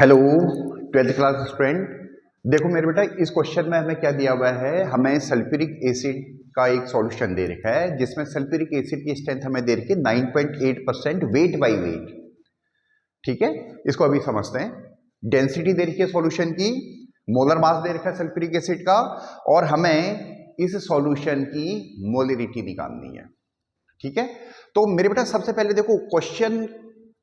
Hello 12th class student. देखो मेरे बेटा, इस क्वेश्चन में हमें क्या दिया हुआ है, हमें सल्फ्यूरिक एसिड का एक सॉल्यूशन दे रखा है जिसमें सल्फ्यूरिक एसिड की स्ट्रेंथ हमें दे रखी है 9.8% वेट बाय वेट। ठीक है, इसको अभी समझते हैं। डेंसिटी दे रखी है सॉल्यूशन की, मोलर मास दे रखा है सल्फ्यूरिक एसिड का, और हमें इस सॉल्यूशन की मोलरिटी निकालनी है। ठीक है, तो मेरे बेटा सबसे पहले देखो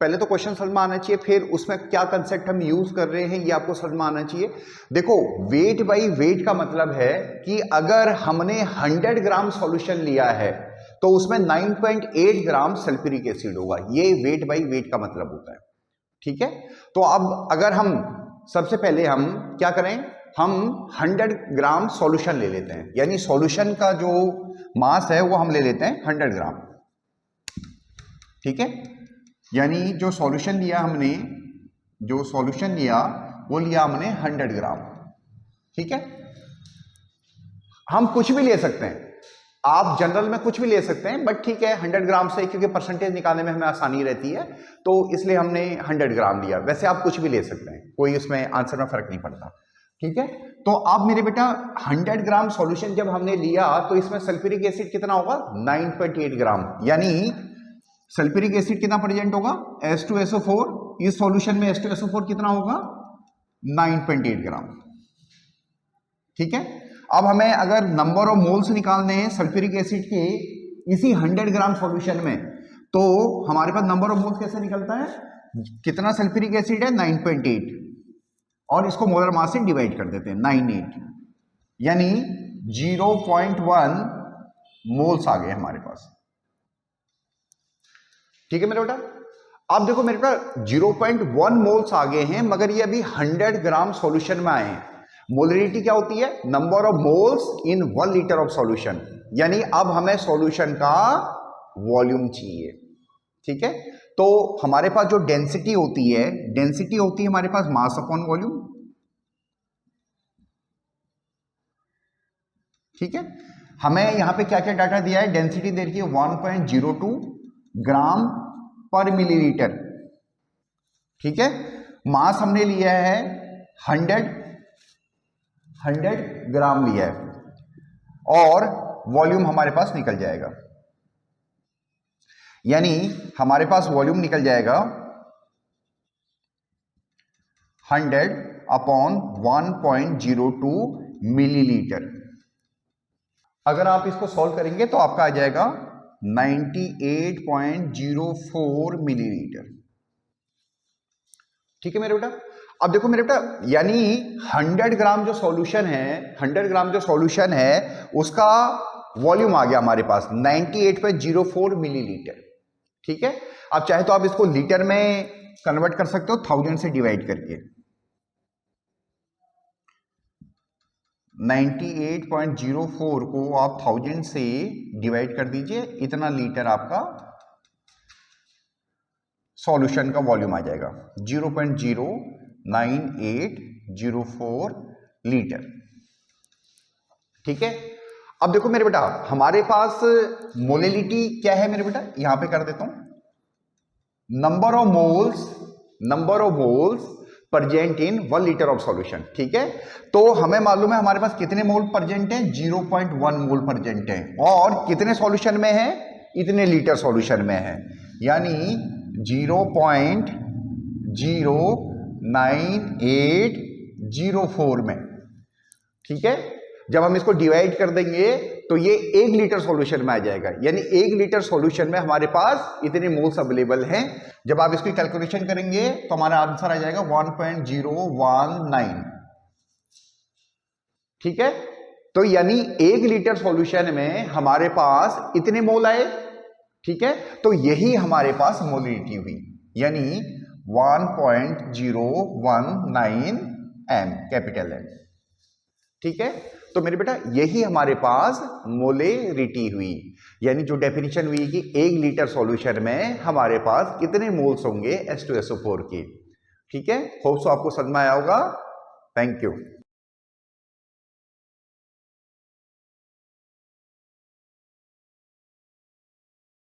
पहले तो क्वेश्चन समझ में आना चाहिए, फिर उसमें क्या कंसेप्ट हम यूज कर रहे हैं ये आपको समझ में आना चाहिए। देखो, वेट बाई वेट का मतलब है कि अगर हमने 100 ग्राम सॉल्यूशन लिया है तो उसमें 9.8 ग्राम सल्फ्यूरिक एसिड होगा। ये वेट बाई वेट का मतलब होता है। ठीक है, तो अब अगर हम सबसे पहले हम क्या करें, हम 100 ग्राम सॉल्यूशन ले लेते हैं, यानी सॉल्यूशन का जो मास है वो हम ले लेते हैं 100 ग्राम। ठीक है, यानी जो सॉल्यूशन लिया हमने वो लिया हमने 100 ग्राम। ठीक है, हम कुछ भी ले सकते हैं, आप जनरल में कुछ भी ले सकते हैं, बट ठीक है 100 ग्राम से, क्योंकि परसेंटेज निकालने में हमें आसानी रहती है तो इसलिए हमने 100 ग्राम लिया। वैसे आप कुछ भी ले सकते हैं, कोई उसमें आंसर में फर्क नहीं पड़ता। ठीक है, तो अब मेरे बेटा 100 ग्राम सॉल्यूशन जब हमने लिया तो इसमें सल्फ्यूरिक एसिड कितना होगा, 9.8 ग्राम। यानी सल्फ्यूरिक एसिड कितना प्रेजेंट होगा, H2SO4। इस सॉल्यूशन में H2SO4 कितना होगा, 9.8 ग्राम। ठीक है, अब हमें अगर नंबर ऑफ मोल्स निकालने हैं सल्फ्यूरिक एसिड के इसी 100 ग्राम सॉल्यूशन में, तो हमारे पास नंबर ऑफ मोल्स कैसे निकलता है, कितना सल्फ्यूरिक एसिड है 9.8, और इसको मोलर मास से डिवाइड कर देते हैं 98, यानी 0.1 मोल्स आ गए हमारे पास। ठीक है मेरे बेटा, अब देखो मेरे बेटा 0.1 मोल्स आ गए हैं, मगर ये अभी 100 ग्राम सॉल्यूशन में आए हैं। मोलरिटी क्या होती है, number of moles in 1 litre of solution, यानी अब हमें सॉल्यूशन का वॉल्यूम चाहिए। ठीक है, तो हमारे पास जो डेंसिटी होती है हमारे पास मास अपॉन वॉल्यूम। ठीक है, हमें यहां पे क्या क्या डाटा दिया है, डेंसिटी दे रखी है 1.02 ग्राम पर मिलीलीटर। ठीक है, मास हमने लिया है 100 ग्राम लिया है, और वॉल्यूम हमारे पास निकल जाएगा, यानी हमारे पास वॉल्यूम निकल जाएगा 100 अपॉन 1.02 मिलीलीटर। अगर आप इसको सॉल्व करेंगे तो आपका आ जाएगा 98.04 मिलीलीटर। ठीक है मेरे बेटा, अब देखो मेरे बेटा, यानी 100 ग्राम जो सॉल्यूशन है उसका वॉल्यूम आ गया हमारे पास 98.04 मिलीलीटर। ठीक है, अब चाहे तो आप इसको लीटर में कन्वर्ट कर सकते हो 1000 से डिवाइड करके। 98.04 को आप 1000 से डिवाइड कर दीजिए, इतना लीटर आपका सॉल्यूशन का वॉल्यूम आ जाएगा, 0.09804 लीटर। ठीक है, अब देखो मेरे बेटा, हमारे पास मोलिलिटी क्या है मेरे बेटा, यहां पे कर देता हूं, number of moles present in 1 litre of solution. ठीक है, तो हमें मालूम है हमारे पास कितने मोल प्रेजेंट है, 0.1 मोल प्रेजेंट है, और कितने सॉल्यूशन में है, इतने लीटर सॉल्यूशन में है, यानी 0.09804 में। ठीक है, जब हम इसको डिवाइड कर देंगे तो ये 1 लीटर सॉल्यूशन में आ जाएगा, यानी 1 लीटर सॉल्यूशन में हमारे पास इतने मोल्स अवेलेबल हैं। जब आप इसकी कैलकुलेशन करेंगे तो हमारा आंसर आ जाएगा 1.019। ठीक है, तो यानी 1 लीटर सॉल्यूशन में हमारे पास इतने मोल आए। ठीक है, तो यही हमारे पास मोलिलिटी हुई, यानी 1.019 एम, कैपिटल एम। ठीक है, तो मेरे बेटा यही हमारे पास मोलेरिटी हुई, यानी जो डेफिनेशन हुई कि 1 लीटर सॉल्यूशन में हमारे पास कितने मोल्स होंगे H2SO4 के। ठीक है, होप सो आपको समझ में आया होगा। Thank you.